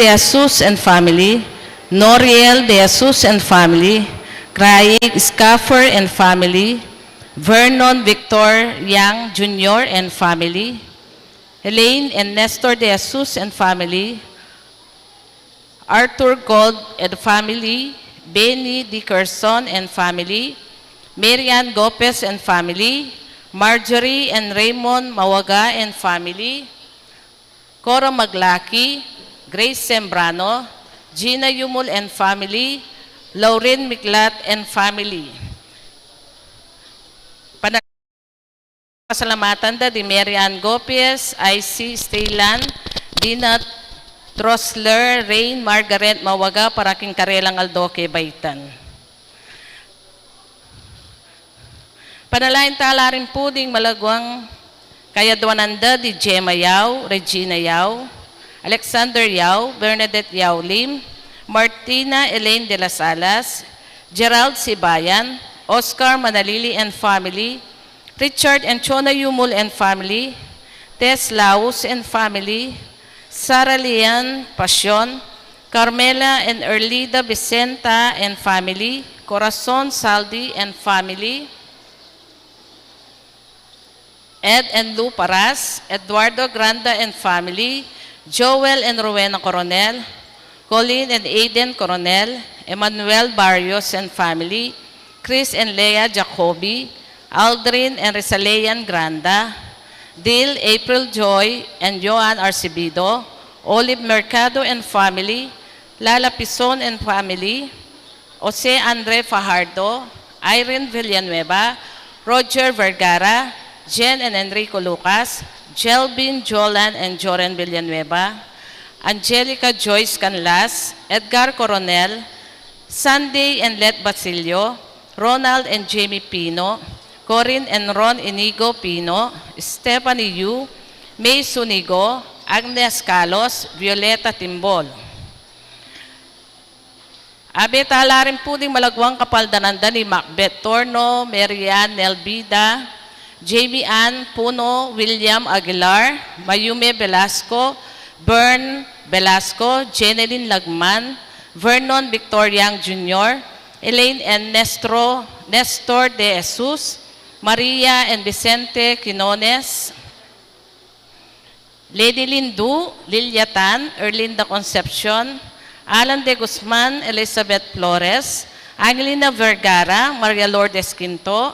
De Jesus and family, Noriel De Jesus and family, Craig Scaffer and family, Vernon Victor Yang Jr. and family, Elaine and Nestor De Jesus and family, Arthur Gold and family, Benny Dickerson and family, Marian Gopez and family, Marjorie and Raymond Mawaga and family, Cora Maglaki, Grace Sembrano, Gina Yumul and family, Lauren Miklat and family. Pasalamatan da di Marian Gopez, IC Steylan, Dina Trosler, Rain, Margaret Mawaga, Paraking Karelang Aldoke, Baitan. Panalain tala rin po ding malagwang kayadwananda di Gemma Yao, Regina Yao, Alexander Yao, Bernadette Yao Lim, Martina Elaine de las Alas, Gerald Sibayan, Oscar Manalili and family, Richard and Chona Yumul and family, Tess Laus and family, Sara Lian Pasyon, Carmela and Erlida Vicenta and family, Corazon Saldi and family, Ed and Lou Paras, Eduardo Granda and family, Joel and Rowena Coronel, Colleen and Aiden Coronel, Emmanuel Barrios and family, Chris and Leah Jacobi, Aldrin and Rizalean Granda, Dil, April Joy, and Joan Arcibido, Olive Mercado and family, Lala Pison and family, Jose Andre Fajardo, Irene Villanueva, Roger Vergara, Jen and Enrico Lucas, Jelvin, Jolan, and Joren Villanueva, Angelica Joyce Canlas, Edgar Coronel, Sunday and Let Basilio, Ronald and Jamie Pino, Corinne and Ron Inigo Pino, Stephanie Yu, May Sunigo, Agnes Calos, Violeta Timbol. Abe tala rin po ding malagwang kapaldananda ni Macbeth Torno, Marian Nelbida, Jamie Ann Puno, William Aguilar, Mayume Velasco, Bern Velasco, Jeneline Lagman, Vernon Victoriang Jr., Elaine and Nestor De Jesus, Maria and Vicente Quinones, Lady Lindu, Liliatan, Erlinda Concepcion, Alan De Guzman, Elizabeth Flores, Angelina Vergara, Maria Lourdes Quinto,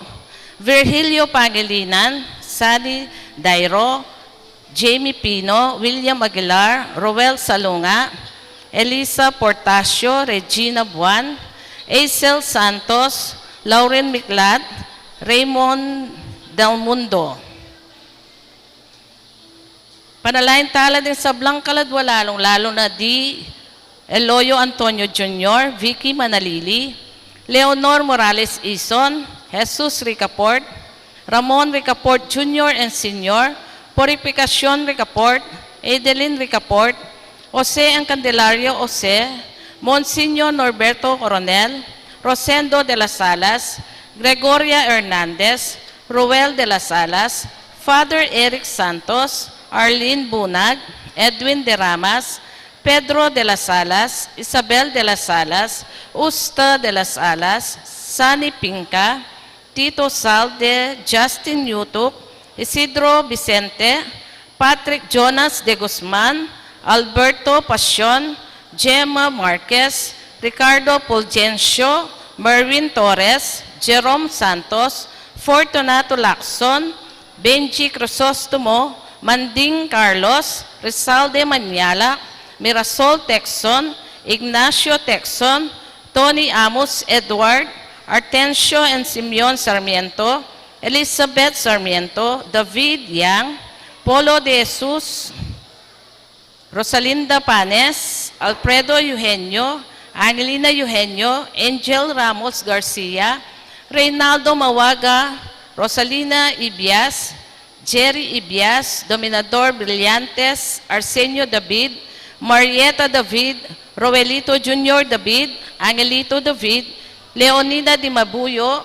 Virgilio Pangilinan, Sally Dairo, Jamie Pino, William Aguilar, Roel Salunga, Elisa Portasio, Regina Buan, Aisel Santos, Lauren Miklat, Raymond Del Mundo. Panalain tala din sa Blancaladwa lalong-lalo na di Eloyo Antonio Jr., Vicky Manalili, Leonor Morales Ison, Jesus Ricaport, Ramon Ricaport Jr. and Sr., Purificacion Ricaport, Adeline Ricaport, Jose ang Candelario Jose, Monsignor Norberto Coronel, Rosendo de las Salas, Gregoria Hernandez, Ruel de las Salas, Father Eric Santos, Arlene Bunag, Edwin de Ramas, Pedro de las Salas, Isabel de las Salas, Usta de las Alas, Sani Pinca, Tito Salde, Justin Yutup, Isidro Vicente, Patrick Jonas de Guzman, Alberto Pasyon, Gemma Marquez, Ricardo Fulgencio, Merwin Torres, Jerome Santos, Fortunato Lacson, Benji Crisostomo, Manding Carlos, Rizalde Maniala, Mirasol Texon, Ignacio Texon, Tony Amos Edward, Artencio and Simeon Sarmiento, Elizabeth Sarmiento, David Yang, Polo de Jesus, Rosalinda Panes, Alfredo Eugenio, Angelina Eugenio, Angel Ramos Garcia, Reynaldo Mawaga, Rosalina Ibias, Jerry Ibias, Dominador Brillantes, Arsenio David, Marieta David, Roelito Jr. David, Angelito David, Leonida Di Mabuyo,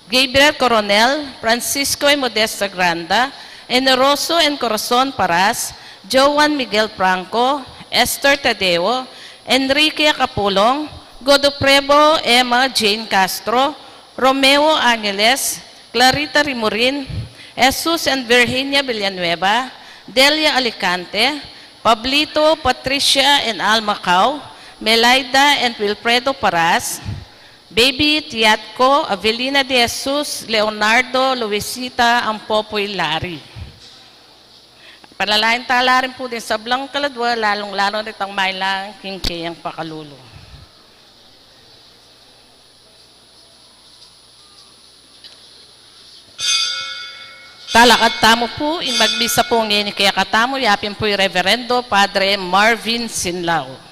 Gabriel Coronel, Francisco y Modesta Granda, Eneroso and Corazon Paras, Joan Miguel Franco, Esther Tadeo, Enrique Capulong, Godoprevo Emma Jane Castro, Romeo Angeles, Clarita Rimurin, Jesus and Virginia Villanueva, Delia Alicante, Pablito Patricia and Alma Cao, Melaida and Wilfredo Paras, Baby Tiatco, Avelina de Jesus, Leonardo, Luisita, Ampopoy Lari. Panalain tala rin po din sa Blang Kaladwa, lalong-lalo nitang mailang kingkiyang pakalulo. Talakad tamo po, in magbisa po ngayon kaya katamo, yapin po yung Reverendo Padre Marvin Sinlao.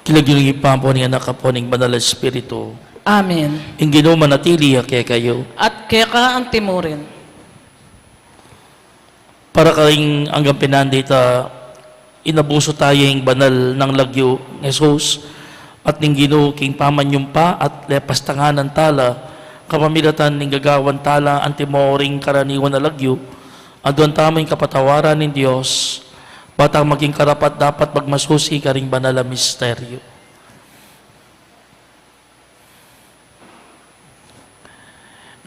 Kilagyung ipampo ni anak po ng Banal na Espiritu. Amen. Ang Ginoo manatili kaya kayo. At kaya ka ang timurin. Para kaling hanggang pinandita, inabuso tayo yung banal ng lagyo ng Jesus at ng Ginoo king pamanyong pa at lepas tanganan tala, kapamilatan ng gagawan tala ang timoring karaniwan na lagyo, adon tamang kapatawaran ng Diyos, batang maging karapat dapat magmasusi ka ring banal na misteryo.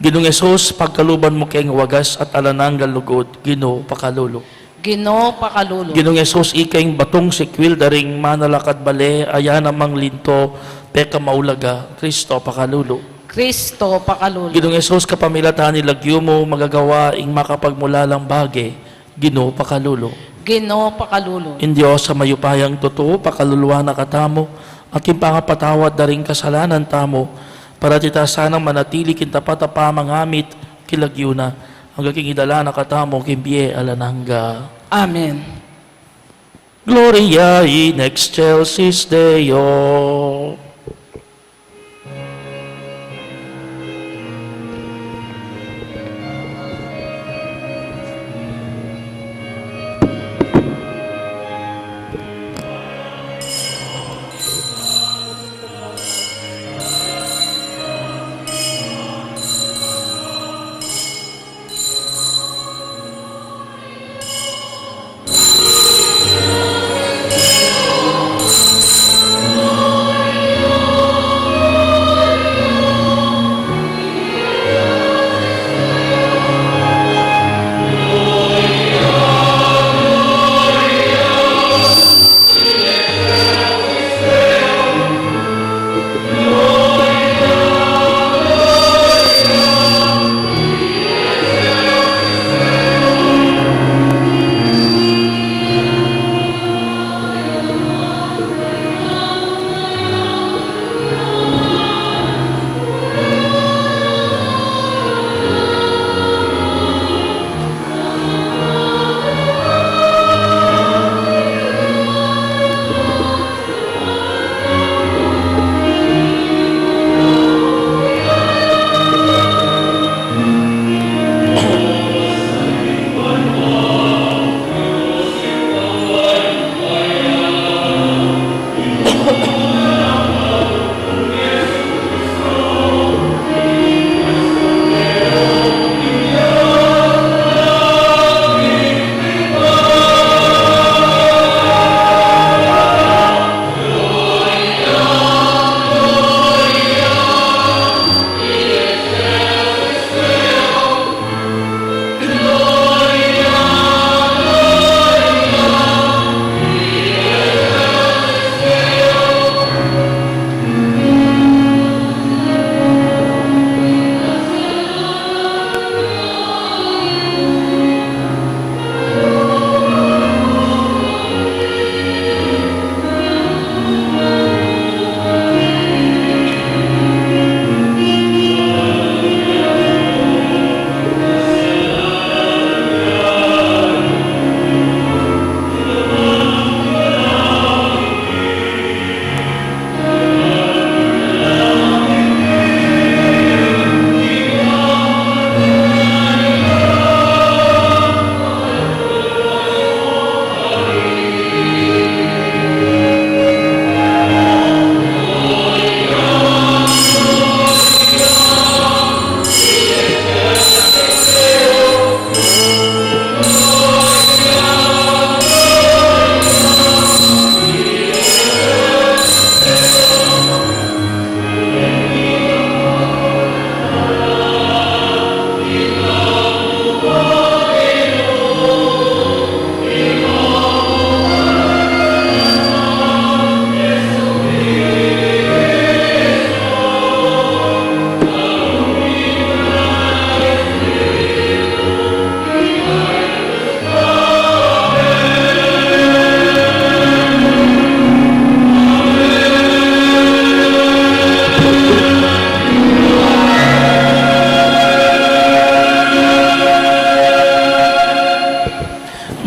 Ginong Esos, pagkaluban mo kayong wagas at alanang galugod, Ginoo pakalulo. Ginoo pakalulo. Ginong Esos, ikayong batong sikwil daring manalakad bale, ayan namang linto, peka maulaga, Kristo pakalulo. Kristo pakalulo. Ginong Esos, kapamilatan ni lagyo mo, magagawa ing makapagmulalang bagay, Ginoo pakalulo. Ginoo pakalulo. In Diyos sa mayupayang totoo, pakaluluwa na katamo, at pangapatawad na rin kasalanan tamo, para tita sanang manatili kintapatapa mangamit kilagyo na, hanggang idala na katamo kimbiye alanangga. Amen. Gloria in excelsis Deo.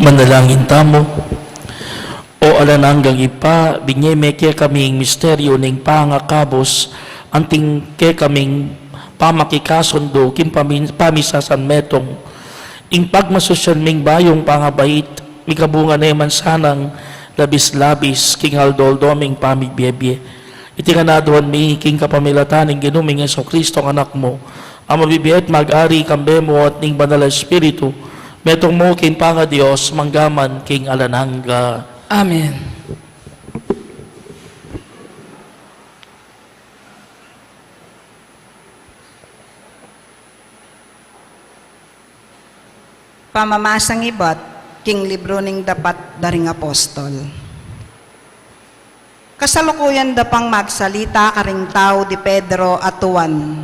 Manalangin tamo. O alananggang ipa, binyay meke kaming misteryo ning pangakabos, anting ke kaming pamakikasundo, kim pamisasan metong, ing pagmasosyan ming bayong pangabait, mikabunga na yaman sanang labis-labis, king haldoldoming pamigbiyebye. Itinganaduhan mi, king kapamilataning ginuming Yeso Kristo ang anak mo, ang mabibiyat mag-ari kambe mo at ning banal na espiritu, metong mo king panga Diyos, manggaman king alanangga. Amen. Pamamasang ibat, king libro ning dapat daring apostol. Kasalukuyan dapang magsalita karing tao di Pedro at Juan.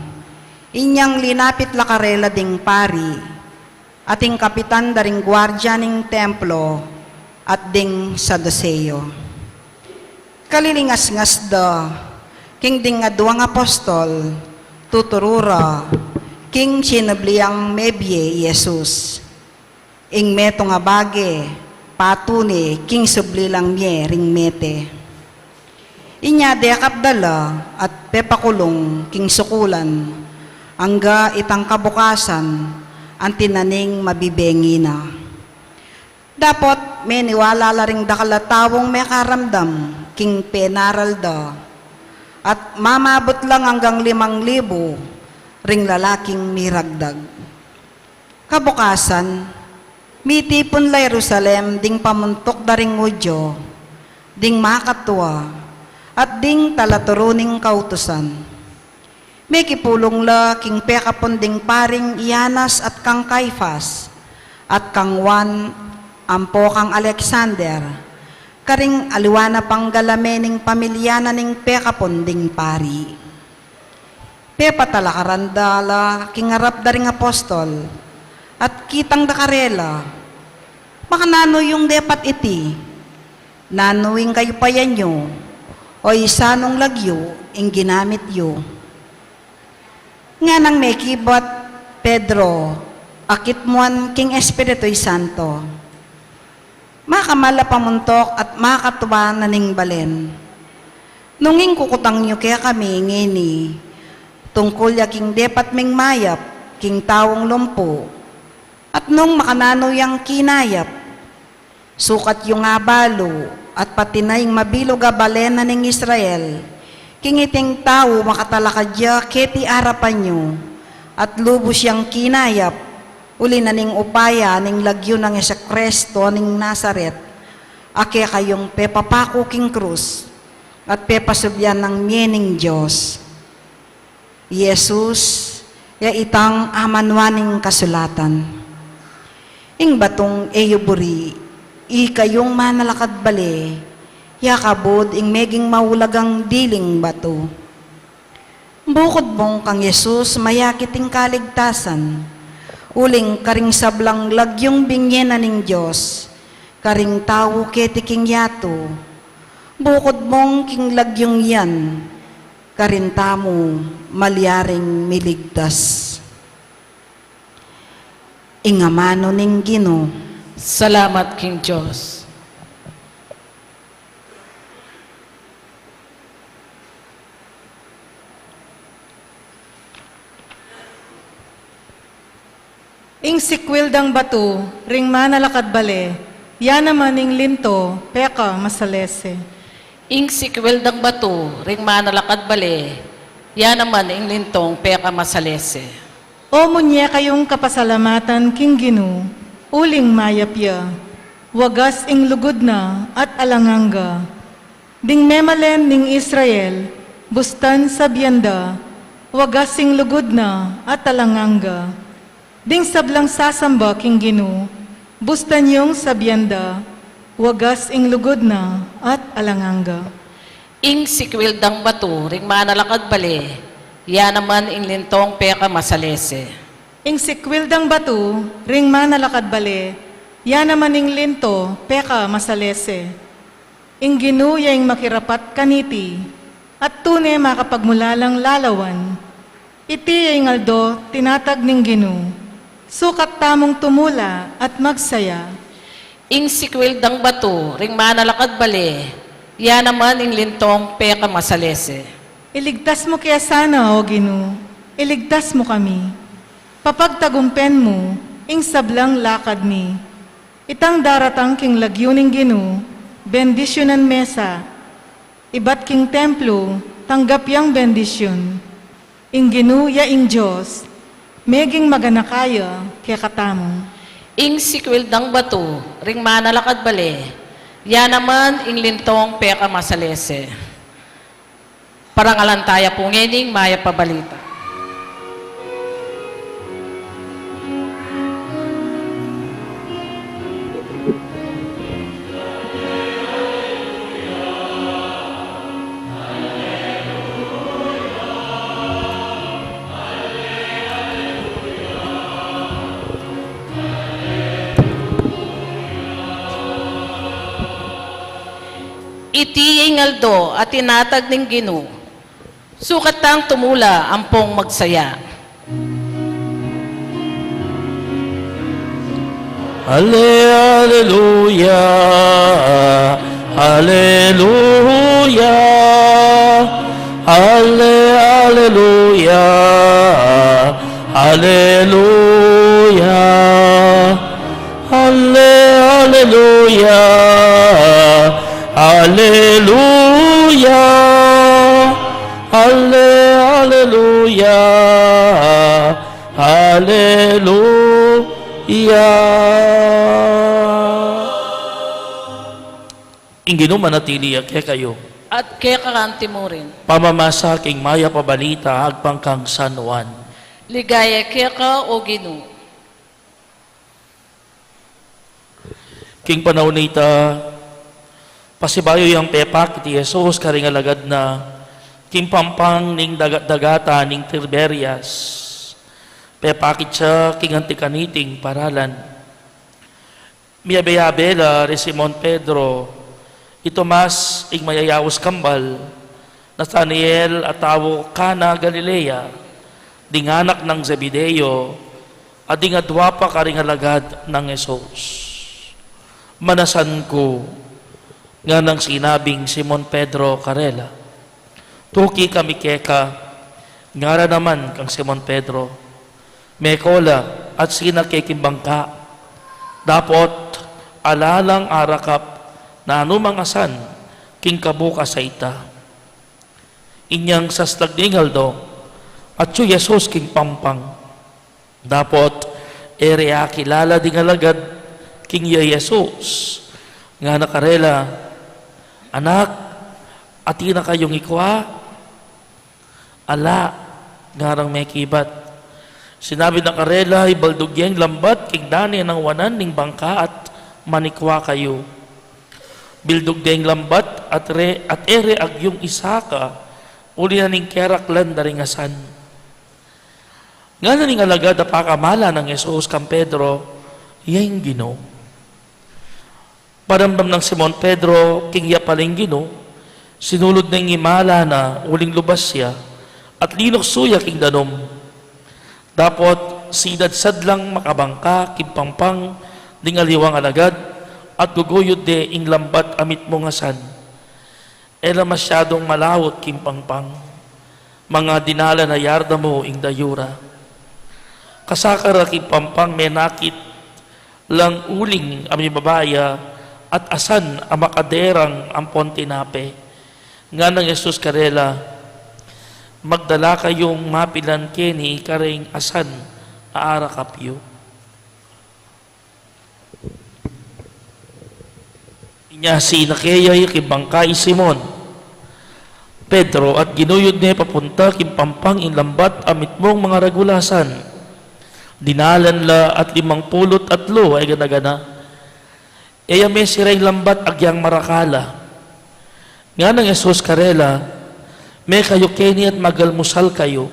Inyang linapit lakarela ding pari, ating kapitan daring gwardya ning templo, at ding Saduceo. Kalilingas-ngas da, king ding aduang apostol, tuturura, king sinabliang mebye Jesus. Ing meto nga bage, patune, king sublilang mye ring mete. Inya deakap dala at pepakulong, king sukulan, angga itang kabukasan, ang tinaning mabibengi na. Dapat may niwala la ring dakalatawong may karamdam, king penaral da, at mamabot lang hanggang 5,000 ring lalaking miragdag. Kabukasan, mitipon la Jerusalem ding pamuntok da ring udyo, ding makatwa, at ding talaturuning kautusan. May kipulong la king pekapon ding paring Ianas at kang Kaifas, at kang Juan ampo kang Alexander, karing aliwana pang galamening pamilyana ning pekapon ding pari. Pepatalakarandala kingarap daring apostol, at kitang dakarela, makanano yung depat iti, nanuing kayo payan nyo, o isanong lagyo, ing ginamit yo. Nga nang may kibat, Pedro, akit muan king Espiritu'y Santo, makamala pamuntok at makatuwa na ning balen. Nunging kukutang nyo kaya kami ngini, tungkol ya king depat ming mayap, king tawong lumpo, at nung makanano yang kinayap, sukat yung abalo, at pati na yung mabilog a balen na ning Israel, king iting tao makatalakadya keti arapan nyo, at lubos yang kinayap, uli na ning upaya ning lagyo ng Jesucristo ning Nazaret, ake kayong pepapako king krus, at pepasubyan ng miening Diyos. Jesus, ya itang amanwaning kasulatan. Ing batong eyuburi, ikayong manalakad bale, yakabod ing meging maulagang diling bato. Bukod mong kang Jesus, mayakiting kaligtasan, uling karing sablang lagyong bingyena ning Diyos, karing tao ketiking yato, bukod mong king lagyong yan, karin tamo malyaring miligtas. Ingamano ning Ginoo. Salamat, King Diyos. Ing sikwil dang batu, ring manalakad bale, yan naman ing linto, peka masalese. Ing sikwel dang bato, ring manalakad bale, yan naman ing lintong peka masalese. O munye kayong kapasalamatan king Ginoo, uling mayapya, wagas ing lugod na at alanganga. Ding memalen ning Israel, bustan sa biyanda, wagas ing lugod na at alanganga. Ding sablang sasamba king Ginoo, bustan yung sa biyanda, wagas ing lugod na at alanganga. Ing sikwil dang bato, ring manalakad bale, yan naman ing lintong peka masalese. Ing sikwil dang batu, ring manalakad bale, yan naman ing linto, peka masalese. Ing Ginoo yang makirapat kaniti, at tune makapagmulalang lalawan. Iti ay ngaldo, tinatag ning Ginoo, sukat tamong tumula at magsaya. ing sikwil dang bato, ring manalakad bali, yan naman ing lintong peka masalese. Iligtas mo kaya sana, O Ginoo. Iligtas mo kami. Papagtagumpen mo, ing sablang lakad ni. Itang daratang king lagyuning Ginoo, bendisyonan mesa. Ibat king templo, tanggap yang bendisyon. Ing Ginoo ya ing Diyos, meging maganakaya kaya katamo. Ing sikwil dang bato, ring manalakad bali, yan naman ing lintong peka masalese. Parangalantaya po ngening maya pabalita. Iti ingaldo at tinatag ng Ginoo, sukat tang tumula ampong magsaya. Hallelujah, hallelujah, hallelujah, hallelujah, hallelujah, hallelujah, hallelujah, hallelujah. Ingino manatili kaya kayo. At kaya kakanti mo rin. Pamamasa king maya pabalita agpang kang San Juan. Ligaya kaya ka o Ginoo. King panaunita, pasibayo yung pepak iti Jesus karing alagad na king pampang ning dagata ning Tiberias. Pepakit siya king antikaniting paralan. Miyabe-yabe re Simon Pedro, ito mas ing mayayawos kambal, Nathaniel at tawo Kana Galilea, ding anak ng Zebedeo, at ding adwa pa karing alagad ng Jesus. Manasan ko nga nang sinabing Simon Pedro Karela, tuki kami keka, ngara naman kang Simon Pedro, mekola at sina kekimbangka, dapot alalang arakap na anumang asan king kabuka sa ita. Inyang sastagningal do, at yu Jesus king pampang, dapot area kilala ding alagad king ya Jesus, nga nakarela, anak, ati na kayong ikwa, ala, ngarang may kibat. Sinabi ng karela, ibaldugyeng lambat, king dani ng wanan, ning bangka at manikwa kayo. Bildugdeng lambat at ere agyong isaka, uli na ning keraklan daringasan. Nga na ning alagad na pakamala ng Jesus kang Pedro, iyang Ginoo. Paramdam ng Simon Pedro, king yapaling Ginoo, sinulod na imala na uling lubas siya, at linok suya king danom. Dapot sidad-sad lang makabangka, king pampang, ding aliwang alagad, at guguyod de ing lambat amit mo nga san. Ela masyadong malawot king pampang, mga dinala na yarda mo ing dayura. Kasakara king pampang menakit, lang uling ami babaya, at asan ang makaderang ang pontinape. Nga ng Jesus karela, magdala kayong mapilan keni karing asan aara kapyo. Inya si nakeyay kibangkay Simon Pedro at ginuyod niya papunta kimpampang inlambat amit mong mga ragulasan. Dinalan la at 50 ay ganagana. Eya may siray lambat agyang marakala. Nga ng Jesus karela, may kayo keni at magalmusal kayo.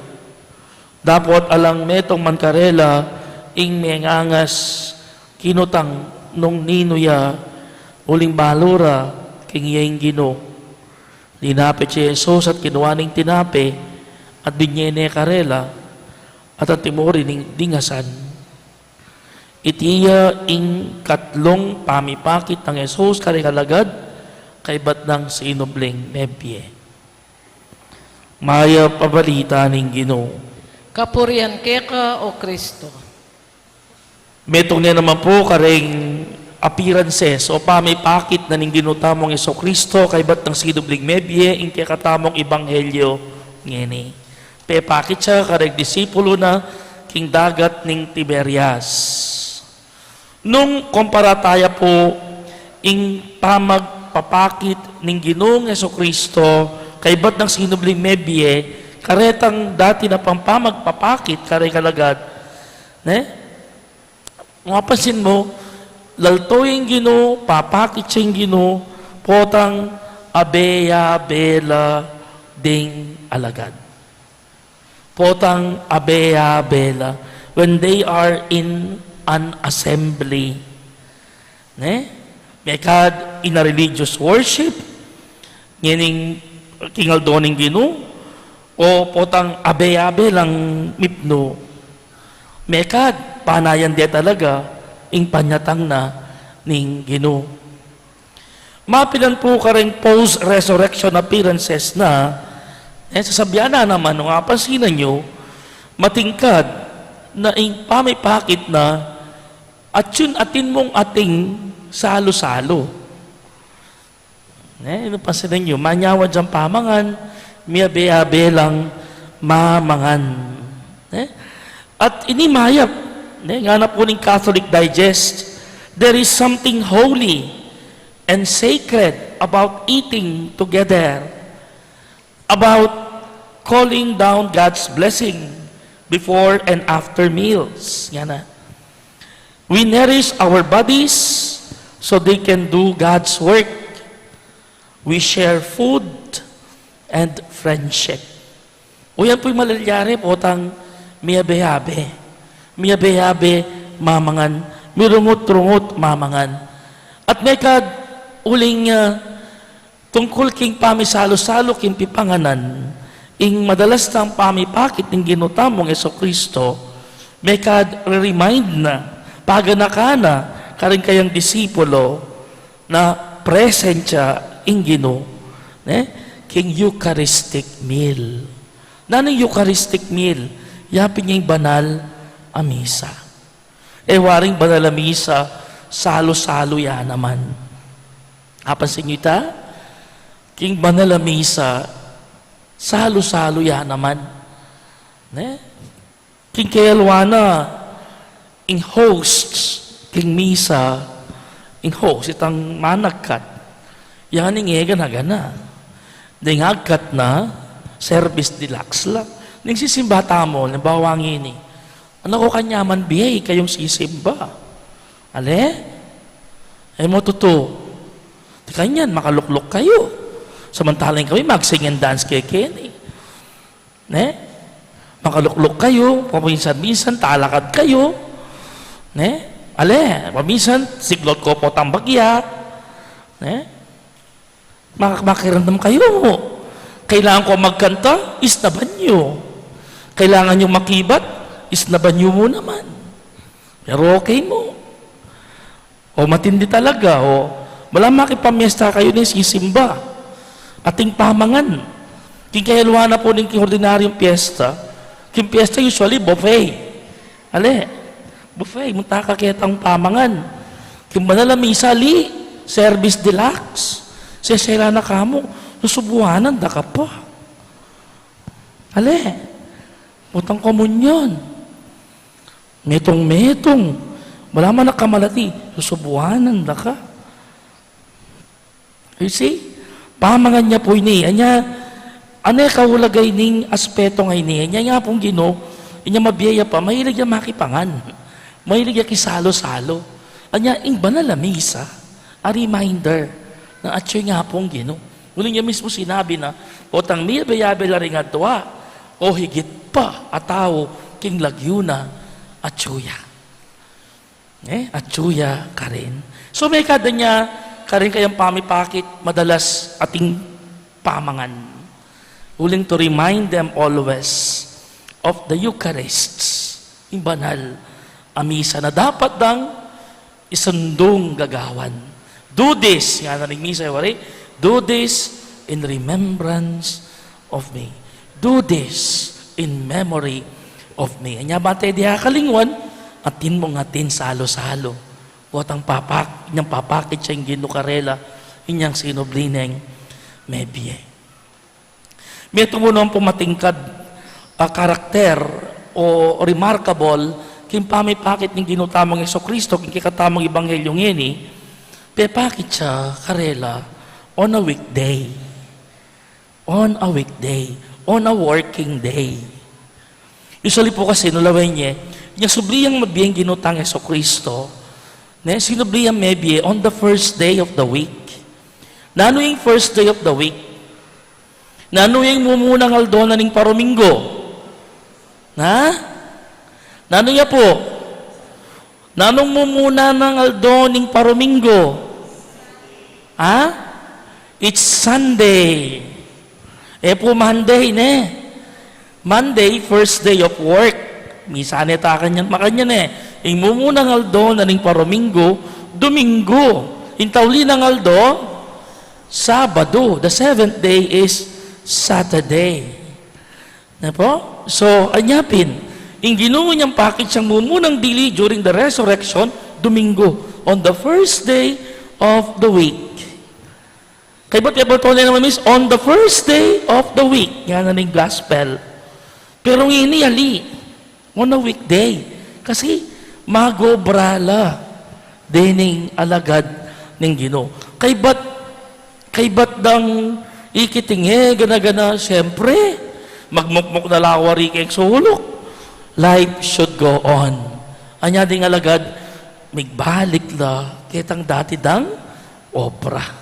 Dapot alang metong man karela, ing mengangas, kinutang nung ninuya, uling balura, king iyang Ginoo. Dinapit si Jesus at kinuwaning tinape, at binyene karela, at ang timori ning dingasan. itiya ing katlong pamipakit ng Jesus karikalagad kay batnang sinubling mebye. Maya pabalita ning Ginoo. Kapurian ka o Kristo. Metong niya naman po karing appearances o pamipakit na ning ginutamong Iso Kristo kay batnang sinubling mebye ing katamong ebanghelyo ngeni. Pepakit siya kareng disipulo na king dagat ning Tiberias. Nung komparataya po ing pamagpapakit ning Ginoong Jesucristo kay bat ng sinubling mebye, karetang dati na pang pamagpapakit kare kalagad. Mapapansin mo, lalto yung Ginoo, papakit siya yung Ginoo, potang abeya bela ding alagad. Potang abeya bela when they are in an assembly. Mekad in a religious worship, ngining kingal doning Ginoo, o potang abe-abe lang mipno. Mekad, panayan dia talaga, ing panyatang na ning Ginoo. Mapilan po kareng post-resurrection appearances na, sasabihan na naman, nung apansinan nyo, matingkad na ing pamipakit na at yun atin mong ating salo-salo. Napansin nyo, manyawa dyan pamangan, miyabe-abe lang mamangan. At inimayap, nga na po ng Catholic Digest, there is something holy and sacred about eating together, about calling down God's blessing before and after meals. Nga na. We nourish our bodies so they can do God's work. We share food and friendship. O yan po'y malalyari, potang miyabe-yabe. Miyabe-yabe, mamangan. Mirungot-rungot, mamangan. At may kad, uling tungkol king pamisalo-salo king pipanganan, ing madalas ng pamipakit ng ginutamong Jesucristo, may kad remind na, paganakana, karing kayang disipulo, na present siya ing Ginoo, king Eucharistic meal. Nanong Eucharistic meal? Yapin niya yung banal a misa. Waring banal a misa, salo-salo yan naman. Apansin niyo ita? King banal a misa, salo-salo yan naman. King kayalwana, ing hosts, king misa, ing host, itang managkat, yan ing gana-gana. Ding agkat na, service deluxe lang. Ning sisimbata mo, nabawangin ano ko kanyaman biyay, kayong sisimba. Ale? Mo totoo. Di kanyan, makaluklok kayo. Samantalang kami, mag-sing and dance kay Kenny. Makaluklok kayo, paminsan-minsan, talakad kayo. Ale, paminsan, siglot ko po tambagya. Makakirandam kayo. Kailangan ko magkanta, isnaban nyo. Kailangan nyo makibat, isnaban nyo mo naman. Pero okay mo. O matindi talaga, o wala makipamiesta kayo ni sisimba. Ating pamangan. King kayalwa na po ng ordinaryong piyesta. King piyesta usually buffet. Ale, buffet, munta ka kitang pamangan. King manalamisa li, service deluxe. Sesela na kamo, susubuhanan da ka pa. Ale, putang komunyon. Metong, wala man nakamalati, susubuhanan da ka. You see? Pamangan niya po ini. Anya, kawulagay ning aspeto ngay niya. Anya nga pong Ginoo, inya mabiyaya pa, mahilig niya makipangan. Mahilig niya kisalo-salo. Anya, ing banal na misa, a reminder na atyoy nga pong Ginoo. Uling niya mismo sinabi na, potang miyabe-yabe la ring atwa, o higit pa, ataw, king lagyuna, atsuya. Atsuya ka rin. So may kada niya, karing kayang pamipakit, madalas ating pamangan. Uling to remind them always of the Eucharists, yung banal amisa na dapat dang isundong gagawan. Do this, nga na rin misa, wari, do this in remembrance of me. Do this in memory of me. Anya ba tayo diha kalingwan, atin mo ngatin salo-salo. Wotang inyang papakit siya yung ginukarela, inyang sinublineng mebye. May tumunong pumatingkad karakter o remarkable kin pamipakit ng ginutamang Jesucristo, kin kikatamang Ebanghelyo ngini, pepakit siya karela on a weekday. On a weekday. On a working day. Usually po kasi nulawin niya, yung subliyang mabiyang ginutang Jesucristo, sinubliyang maybe on the first day of the week. Nano yung first day of the week? Nano yung mumunang aldo na ning Paromingo? Nano ya po? Nanong mumuna ng aldo ning Paromingo? It's Sunday. Po Monday Monday, first day of work. Misane ta kanyan makanyan Ing mumuna ng aldo na ning Paromingo, Domingo. Intawli ng aldo, Sabado. The seventh day is Saturday. Po? So, anyapin, ing Ginoo niyang pakit siyang mumunang dili during the resurrection, Domingo, on the first day of the week. Kaya ba't ito naman is on the first day of the week. Yan na ning gospel. Pero ngini ali, on a weekday. Kasi magobrala dining alagad ning Ginoo. Kay ba't dang ikitinge, gana-gana, siyempre, magmukmuk na lawari kay sulok. Life should go on. Anya ding alagad, migbalik la, kitang dati dang obra.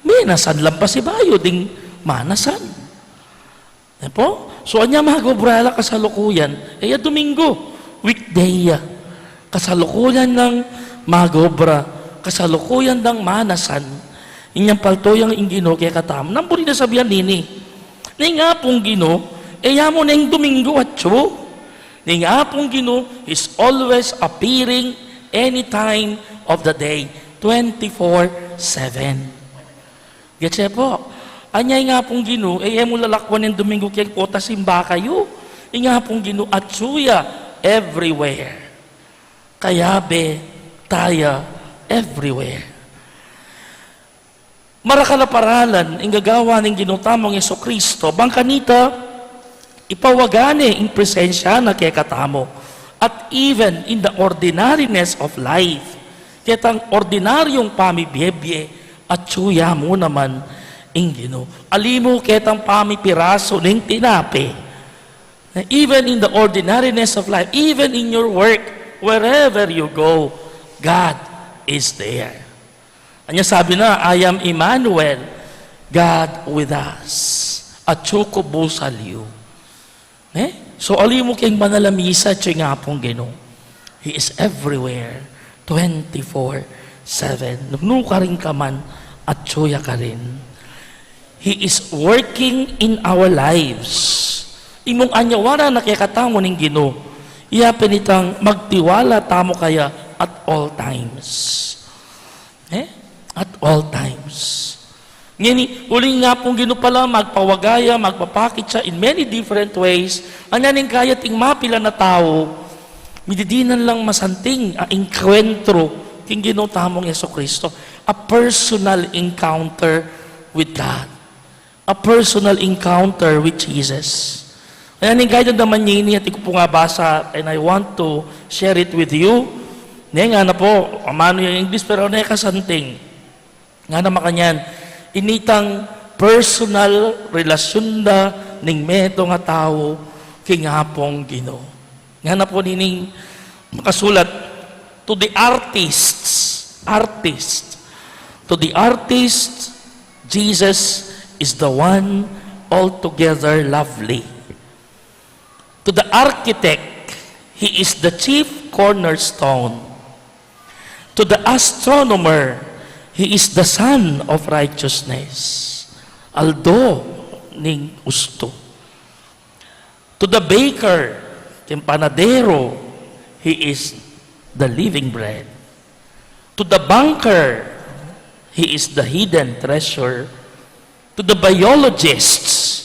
May nasan lang pa si Bayo, ding manasan. Po? So, anya magobrala kasalukuyan, Domingo, weekday kasalukuyan ng magobra, kasalukuyan ng manasan, inyang paltoyang ingino kaya katam. Namburi na sabihan nini, na nga pong Gino, mo na yung Domingo at Tiyo. Na nga pong Gino is always appearing any time of the day, 24/7. Gets po? Anyay nga pong Gino, mo lalakwan ng Domingo kaya kota simba kayo. Nga pong Gino at suya everywhere. Kaya be, taya everywhere. Marakalaparalan, ang gagawa ng ginutamong Jesucristo, bangkanita, ipawagane in presensya na kaya katamo. At even in the ordinariness of life, kitang ordinaryong pamibiyebye, at suya mo naman, ingino. Alimo kitang pamipiraso ng tinape. Even in the ordinariness of life, even in your work, wherever you go, God is there. Anya sabi na, I am Emmanuel, God with us. At suko busaliw. So, alimo kayong manalamisa, siya nga pong Ginoo. He is everywhere, 24/7. Nagnuka rin ka man, at suya ka rin. He is working in our lives. Imong anyawara na kaya katamo ng Ginoo. Iyapin itang magtiwala tamo kaya at all times. At all times. Ngini, uling nga pong Ginoo pala, magpawagaya, magpapakit siya in many different ways. Anyaning kaya ting mapila na tao, mididinan lang masanting ang enkwentro king Ginoo tamong Jesucristo. A personal encounter with God. A personal encounter with Jesus. Anyaning kaya naman niya at ko po nga basa and I want to share it with you. Nga na po, amano yung English pero na kasanting. Nga na makanyan, initang personal relasyon na ning meto nga tao kingapong Ginoo. Nga na po nining makasulat to the artist, to the artist, Jesus is the one altogether lovely. To the architect, he is the chief cornerstone. To the astronomer, he is the sun of righteousness. Aldo ning gusto. To the baker, empanadero, he is the living bread. To the banker, he is the hidden treasure. To the biologists,